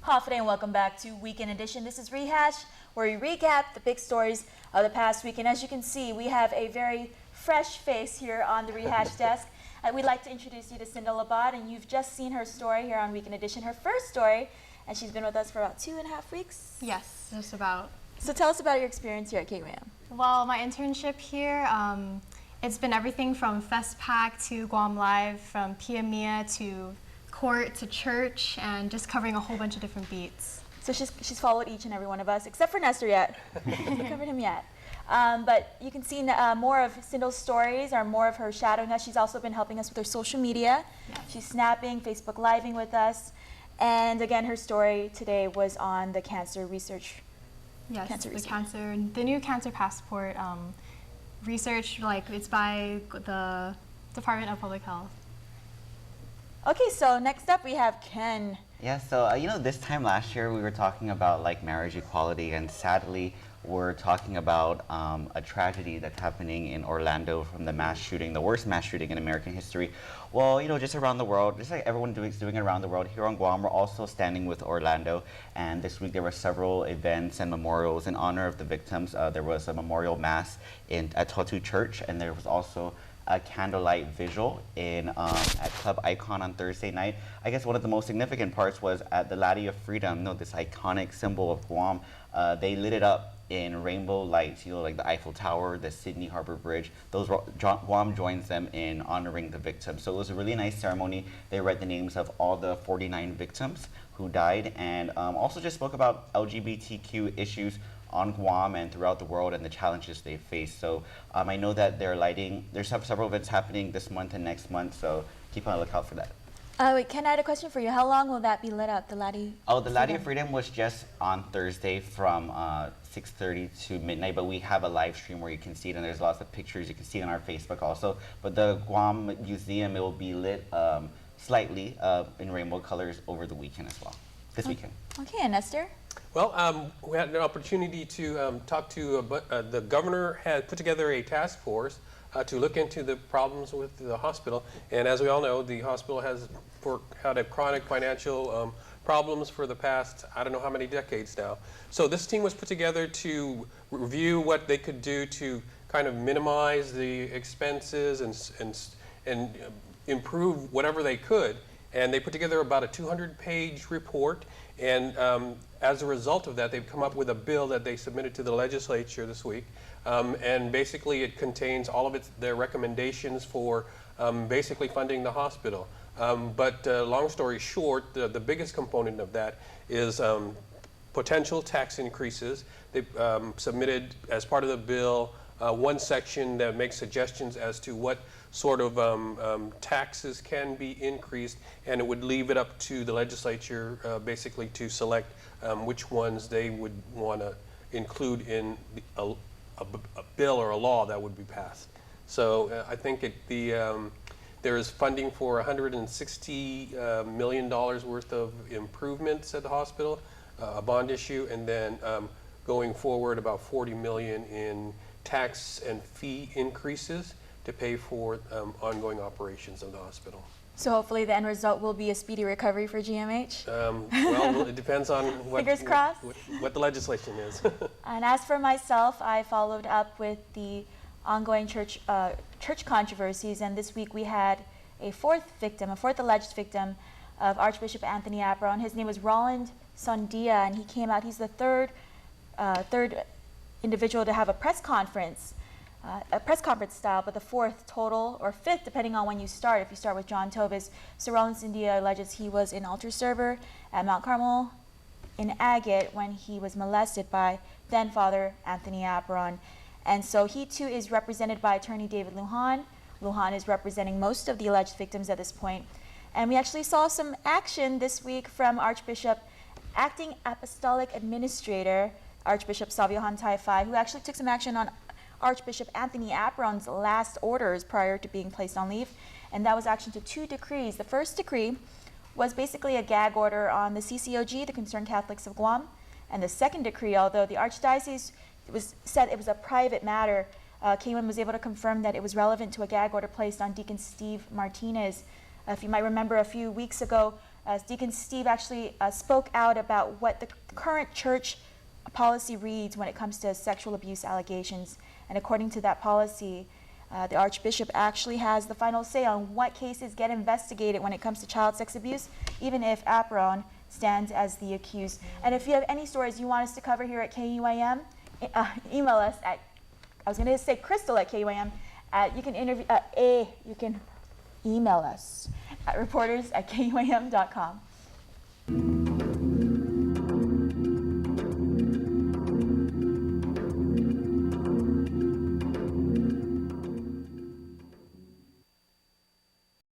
Hafide and welcome back to Weekend Edition. This is Rehash, where we recap the big stories of the past week. And as you can see, we have a very fresh face here on the Rehash desk. We'd like to introduce you to Cinda Labad, and you've just seen her story here on Weekend Edition, her first story, and she's been with us for about 2.5 weeks. Yes, just about. So tell us about your experience here at KUAM. Well, my internship here, it's been everything from FestPack to Guam Live, from PMIA to court to church, and just covering a whole bunch of different beats. So she's followed each and every one of us, except for Nestor yet. Haven't covered him yet. But you can see more of Cinda's stories, or more of her shadowing us. She's also been helping us with her social media. Yes. She's snapping, Facebook Living with us. And again, her story today was on the cancer research. Yes, the new cancer passport research, it's by the Department of Public Health. Okay, so next up we have Ken. Yeah, so this time last year we were talking about marriage equality, and sadly we're talking about a tragedy that's happening in Orlando from the mass shooting, the worst mass shooting in American history. Well, just around the world, just like everyone is doing it around the world, here on Guam, we're also standing with Orlando. And this week there were several events and memorials in honor of the victims. There was a memorial mass at Totu Church, and there was also a candlelight vigil at Club Icon on Thursday night. I guess one of the most significant parts was at the Laddie of Freedom, this iconic symbol of Guam. They lit it up in rainbow lights, like the Eiffel Tower, the Sydney Harbor Bridge. Guam joins them in honoring the victims. So it was a really nice ceremony. They read the names of all the 49 victims who died, and also just spoke about LGBTQ issues on Guam and throughout the world and the challenges they face. So I know that there's several events happening this month and next month, so keep on the lookout for that. Wait, Ken, I had a question for you. How long will that be lit up, the Laddie? Oh, the Laddie of Freedom was just on Thursday from 6:30 to midnight, but we have a live stream where you can see it, and there's lots of pictures. You can see it on our Facebook also. But the Guam Museum, it will be lit slightly in rainbow colors over the weekend as well, this weekend. Okay, and Nestor? Well, we had an opportunity to talk to, the governor had put together a task force to look into the problems with the hospital. And as we all know, the hospital has had a chronic financial problems for the past, I don't know how many decades now. So this team was put together to review what they could do to kind of minimize the expenses and improve whatever they could. And they put together about a 200-page report, and as a result of that, they've come up with a bill that they submitted to the legislature this week, and basically it contains all of their recommendations for basically funding the hospital. But long story short, the biggest component of that is potential tax increases. They've submitted, as part of the bill, one section that makes suggestions as to what sort of taxes can be increased, and it would leave it up to the legislature basically to select which ones they would want to include in a bill or a law that would be passed. So I think there is funding for $160 million worth of improvements at the hospital, a bond issue, and then going forward about $40 million in tax and fee increases to pay for ongoing operations of the hospital. So hopefully the end result will be a speedy recovery for GMH? Well, it depends on what the legislation is. And as for myself, I followed up with the ongoing church controversies, and this week we had a fourth alleged victim of Archbishop Anthony Apron. His name was Roland Sondia, and he came out. He's the third individual to have a press conference style, but the fourth total, or fifth, depending on when you start. If you start with John Tovis, so Roland Sondia alleges he was an altar server at Mount Carmel in Agate when he was molested by then Father Anthony Apron. And so he too is represented by attorney David Lujan. Lujan is representing most of the alleged victims at this point. And we actually saw some action this week from Acting Apostolic Administrator Archbishop Saviohan Taifai, who actually took some action on Archbishop Anthony Apron's last orders prior to being placed on leave, and that was action to 2 decrees. The first decree was basically a gag order on the CCOG, the Concerned Catholics of Guam, and the second decree, although the Archdiocese said it was a private matter, KUAM was able to confirm that it was relevant to a gag order placed on Deacon Steve Martinez. If you might remember, a few weeks ago, as Deacon Steve actually spoke out about what the current church policy reads when it comes to sexual abuse allegations. And according to that policy, the Archbishop actually has the final say on what cases get investigated when it comes to child sex abuse, even if Apron stands as the accused. And if you have any stories you want us to cover here at KUAM, email us at, I was going to say Crystal at KUAM, you can email us at reporters@kuam.com.